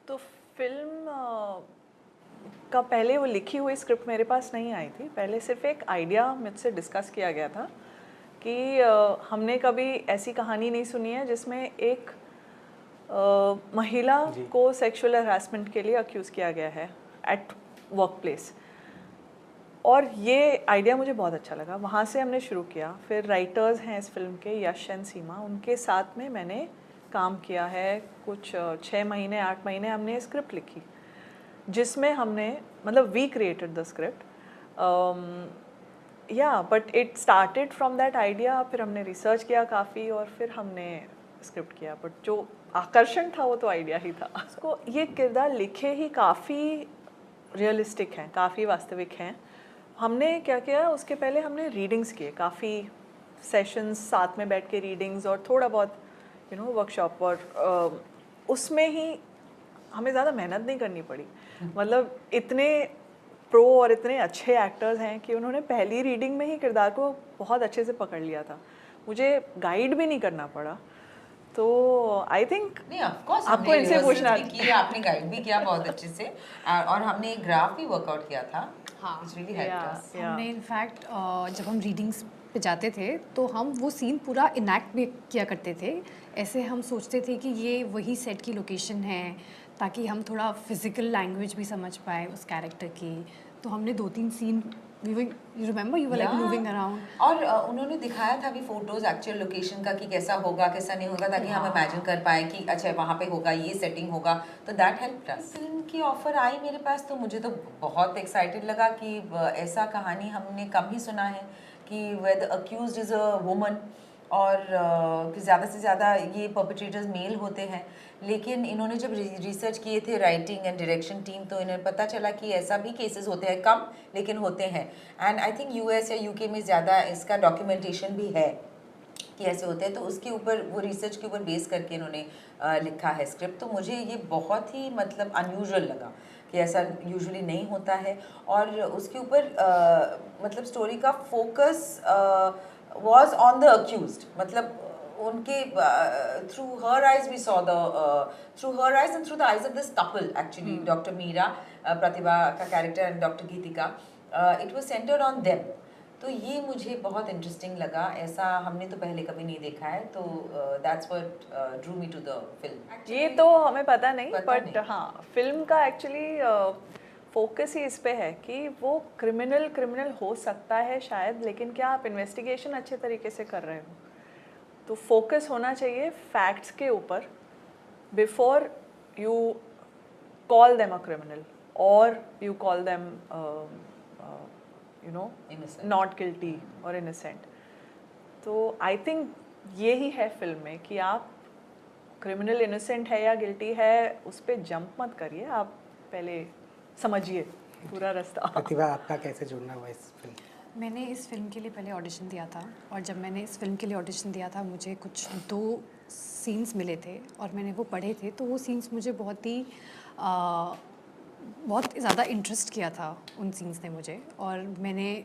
तो फिल्म का पहले वो लिखी हुई स्क्रिप्ट मेरे पास नहीं आई थी। पहले सिर्फ एक आइडिया मुझसे डिस्कस किया गया था कि हमने कभी ऐसी कहानी नहीं सुनी है जिसमें एक महिला को सेक्सुअल हरासमेंट के लिए अक्यूज़ किया गया है एट वर्क प्लेस। और ये आइडिया मुझे बहुत अच्छा लगा, वहाँ से हमने शुरू किया। फिर राइटर्स हैं इस फिल्म के, यश एंड सीमा, उनके साथ में मैंने काम किया है कुछ 6 महीने 8 महीने हमने स्क्रिप्ट लिखी, जिसमें हमने मतलब वी क्रिएटेड द स्क्रिप्ट या but it started from that idea. फिर हमने रिसर्च किया काफ़ी और फिर हमने स्क्रिप्ट किया, बट जो आकर्षण था वो तो आइडिया ही था। उसको ये किरदार लिखे ही काफ़ी रियलिस्टिक हैं, काफ़ी वास्तविक हैं। हमने क्या किया, उसके पहले हमने रीडिंग्स किए, काफ़ी सेशंस साथ में बैठ के रीडिंग्स और थोड़ा बहुत वर्कशॉप। और उसमें ही हमें ज़्यादा मेहनत नहीं करनी पड़ी। मतलब इतने प्रो और इतने अच्छे एक्टर्स हैं कि उन्होंने पहली रीडिंग में ही किरदार को बहुत अच्छे से पकड़ लिया था, मुझे गाइड भी नहीं करना पड़ा। तो आई थिंक नहीं, ऑफ कोर्स आपको इनसे पूछना किया, आपने गाइड भी किया बहुत अच्छे से, और हमने एक ग्राफ भी वर्कआउट किया था। हाँ, इट्स रियली हेल्प्ड अस। हमने इनफैक्ट जब हम रीडिंग्स पे जाते थे तो हम वो सीन पूरा इनैक्ट भी किया करते थे। ऐसे हम सोचते थे कि ये वही सेट की लोकेशन है, ताकि हम थोड़ा फिजिकल लैंग्वेज भी समझ पाए उस कैरेक्टर की। तो हमने 2-3 scene, you remember, you were like moving around, और उन्होंने दिखाया था भी फोटोज एक्चुअल लोकेशन का कि कैसा होगा कैसा नहीं होगा, ताकि हम इमेजिन कर पाए कि अच्छा वहाँ पे होगा, ये सेटिंग होगा। तो दैट हेल्प अस। फिल्म की ऑफर आई मेरे पास तो मुझे तो बहुत एक्साइटेड लगा कि ऐसा कहानी हमने कम ही सुना है कि where the accused is a woman, और कि ज़्यादा से ज़्यादा ये परपेट्रेटर्स मेल होते हैं। लेकिन इन्होंने जब रिसर्च किए थे राइटिंग एंड डायरेक्शन टीम, तो इन्हें पता चला कि ऐसा भी केसेस होते हैं, कम लेकिन होते हैं। एंड आई थिंक यूएस या यूके में ज़्यादा इसका डॉक्यूमेंटेशन भी है कि ऐसे होते हैं। तो उसके ऊपर, वो रिसर्च के ऊपर बेस करके इन्होंने लिखा है स्क्रिप्ट। तो मुझे ये बहुत ही मतलब अनयूजुअल लगा कि ऐसा यूजुअली नहीं होता है। और उसके ऊपर मतलब स्टोरी का focus was on the accused, मतलब उनके through her eyes we saw the through her eyes and through the eyes of this couple actually, Dr. Meera, प्रतिभा का character, and doctor Geetika, it was centered on them। तो ये मुझे बहुत interesting लगा, ऐसा हमने तो पहले कभी नहीं देखा है। तो that's what drew me to the film। ये तो हमें पता नहीं, बट हाँ फिल्म का एक्चुअली फोकस ही इस पे है कि वो क्रिमिनल हो सकता है शायद, लेकिन क्या आप इन्वेस्टिगेशन अच्छे तरीके से कर रहे हो। तो फोकस होना चाहिए फैक्ट्स के ऊपर before you call them a criminal और you call them not guilty और इनोसेंट। तो आई थिंक ये ही है फिल्म में कि आप क्रिमिनल इनोसेंट है या गिल्टी है उस पर जंप मत करिए, आप पहले समझिए पूरा रास्ता। प्रतिभा, आपका कैसे जुड़ना हुआ इस फिल्म? मैंने इस फिल्म के लिए पहले ऑडिशन दिया था, और जब मैंने इस फिल्म के लिए ऑडिशन दिया था मुझे कुछ 2 सीन्स मिले थे और मैंने वो पढ़े थे। तो वो सीन्स मुझे बहुत ज़्यादा इंटरेस्ट किया था उन सीन्स ने मुझे, और मैंने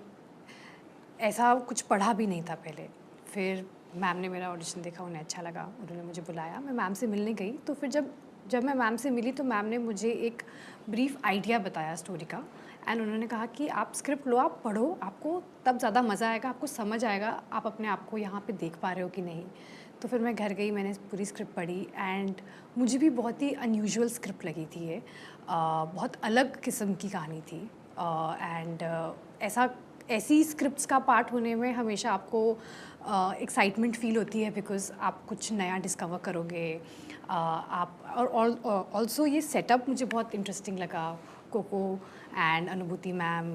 ऐसा कुछ पढ़ा भी नहीं था पहले। फिर मैम ने मेरा ऑडिशन देखा, उन्हें अच्छा लगा, उन्होंने मुझे बुलाया, मैं मैम से मिलने गई। तो फिर जब मैं मैम से मिली तो मैम ने मुझे एक ब्रीफ आइडिया बताया स्टोरी का, एंड उन्होंने कहा कि आप स्क्रिप्ट लो, आप पढ़ो, आपको तब ज़्यादा मज़ा आएगा, आपको समझ आएगा आप अपने आप को यहाँ पे देख पा रहे हो कि नहीं। तो फिर मैं घर गई, मैंने पूरी स्क्रिप्ट पढ़ी, एंड मुझे भी बहुत ही अनयूजुअल स्क्रिप्ट लगी थी ये। बहुत अलग किस्म की कहानी थी, एंड ऐसी स्क्रिप्ट्स का पार्ट होने में हमेशा आपको एक्साइटमेंट फील होती है, बिकॉज आप कुछ नया डिस्कवर करोगे। आप और ऑल्सो ये सेटअप मुझे बहुत इंटरेस्टिंग लगा, कोको एंड अनुभूति मैम,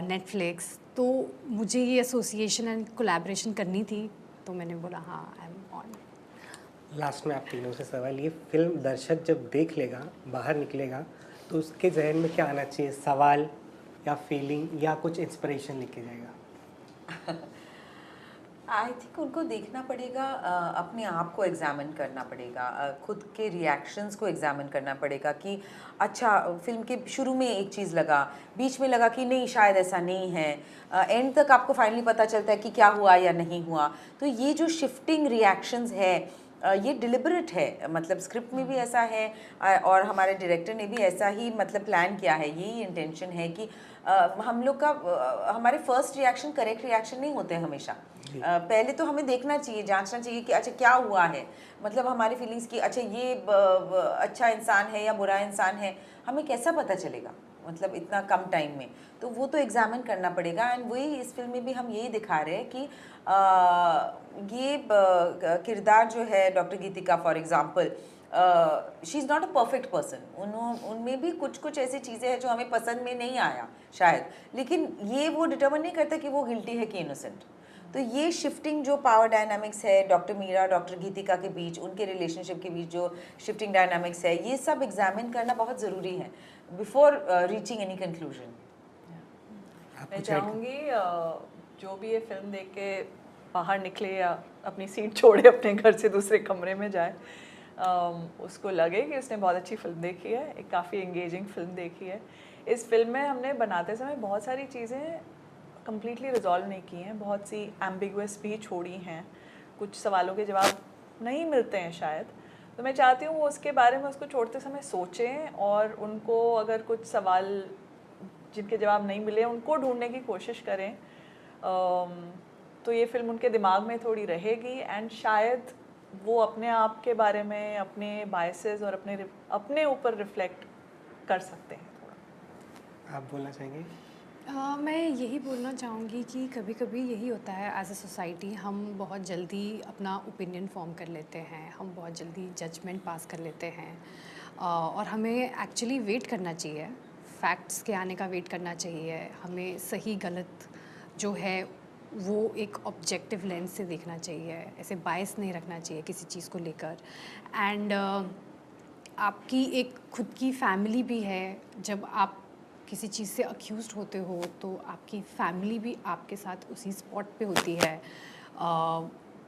नेटफ्लिक्स। तो मुझे ये एसोसिएशन एंड कोलैबोरेशन करनी थी, तो मैंने बोला हाँ, आई एम ऑन। लास्ट में आप तीनों से सवाल, ये फिल्म दर्शक जब देख लेगा, बाहर निकलेगा, तो उसके जहन में क्या आना चाहिए? सवाल या फीलिंग या कुछ इंस्पिरेशन लेके जाएगा? आई थिंक उनको देखना पड़ेगा, अपने आप को एग्जामिन करना पड़ेगा, खुद के रिएक्शंस को एग्जामिन करना पड़ेगा कि अच्छा फिल्म के शुरू में एक चीज़ लगा, बीच में लगा कि नहीं शायद ऐसा नहीं है, एंड तक आपको फाइनली पता चलता है कि क्या हुआ या नहीं हुआ। तो ये जो शिफ्टिंग रिएक्शंस है ये डिलिबरेट है, मतलब स्क्रिप्ट में भी ऐसा है और हमारे डायरेक्टर ने भी ऐसा ही मतलब प्लान किया है, यही इंटेंशन है कि हम लोग का हमारे फर्स्ट रिएक्शन करेक्ट रिएक्शन नहीं होते हैं हमेशा। पहले तो हमें देखना चाहिए, जांचना चाहिए कि अच्छा क्या हुआ है, मतलब हमारी फीलिंग्स की अच्छा ये अच्छा इंसान है या बुरा इंसान है, हमें कैसा पता चलेगा मतलब इतना कम टाइम में, तो वो तो एग्जामिन करना पड़ेगा। एंड वही इस फिल्म में भी हम यही दिखा रहे हैं कि ये किरदार जो है doctor Geetika for example, she is not a perfect person, उनमें भी कुछ कुछ ऐसी चीज़ें हैं जो हमें पसंद में नहीं आया शायद, लेकिन ये वो डिटर्मिन नहीं करता कि वो गिल्टी है कि इनोसेंट। तो ये शिफ्टिंग जो पावर डायनामिक्स है डॉक्टर मीरा डॉक्टर गीतिका के बीच, उनके रिलेशनशिप के बीच जो शिफ्टिंग डायनामिक्स है, ये सब एग्जामिन करना बहुत ज़रूरी है बिफोर रीचिंग एनी कंक्लूजन। मैं चाहूँगी जो भी ये फिल्म देख के बाहर निकले या अपनी सीट छोड़े अपने घर से दूसरे कमरे में जाए, उसको लगे कि उसने बहुत अच्छी फिल्म देखी है, एक काफ़ी एंगेजिंग फिल्म देखी है। इस फिल्म में हमने बनाते समय बहुत सारी चीज़ें कम्प्लीटली रिजॉल्व नहीं की हैं, बहुत सी एम्बिगुअस भी छोड़ी हैं, कुछ सवालों के जवाब नहीं मिलते हैं शायद। तो मैं चाहती हूँ वो उसके बारे में उसको छोड़ते समय सोचें और उनको अगर कुछ सवाल जिनके जवाब नहीं मिले उनको ढूंढने की कोशिश करें, तो ये फिल्म उनके दिमाग में थोड़ी रहेगी एंड शायद वो अपने आप के बारे में, अपने बायसेस और अपने ऊपर रिफ्लेक्ट कर सकते हैं थोड़ा। आप बोलना चाहेंगे? मैं यही बोलना चाहूँगी कि कभी कभी यही होता है एज अ सोसाइटी, हम बहुत जल्दी अपना ओपिनियन फॉर्म कर लेते हैं, हम बहुत जल्दी जजमेंट पास कर लेते हैं, और हमें एक्चुअली वेट करना चाहिए, फैक्ट्स के आने का वेट करना चाहिए, हमें सही गलत जो है वो एक ऑब्जेक्टिव लेंस से देखना चाहिए, ऐसे बायस नहीं रखना चाहिए किसी चीज़ को लेकर। एंड आपकी एक खुद की फैमिली भी है, जब आप किसी चीज़ से अक्यूज़ड होते हो तो आपकी फैमिली भी आपके साथ उसी स्पॉट पे होती है,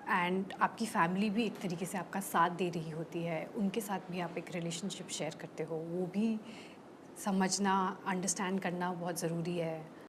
एंड आपकी फैमिली भी एक तरीके से आपका साथ दे रही होती है, उनके साथ भी आप एक रिलेशनशिप शेयर करते हो, वो भी समझना, अंडरस्टैंड करना बहुत ज़रूरी है।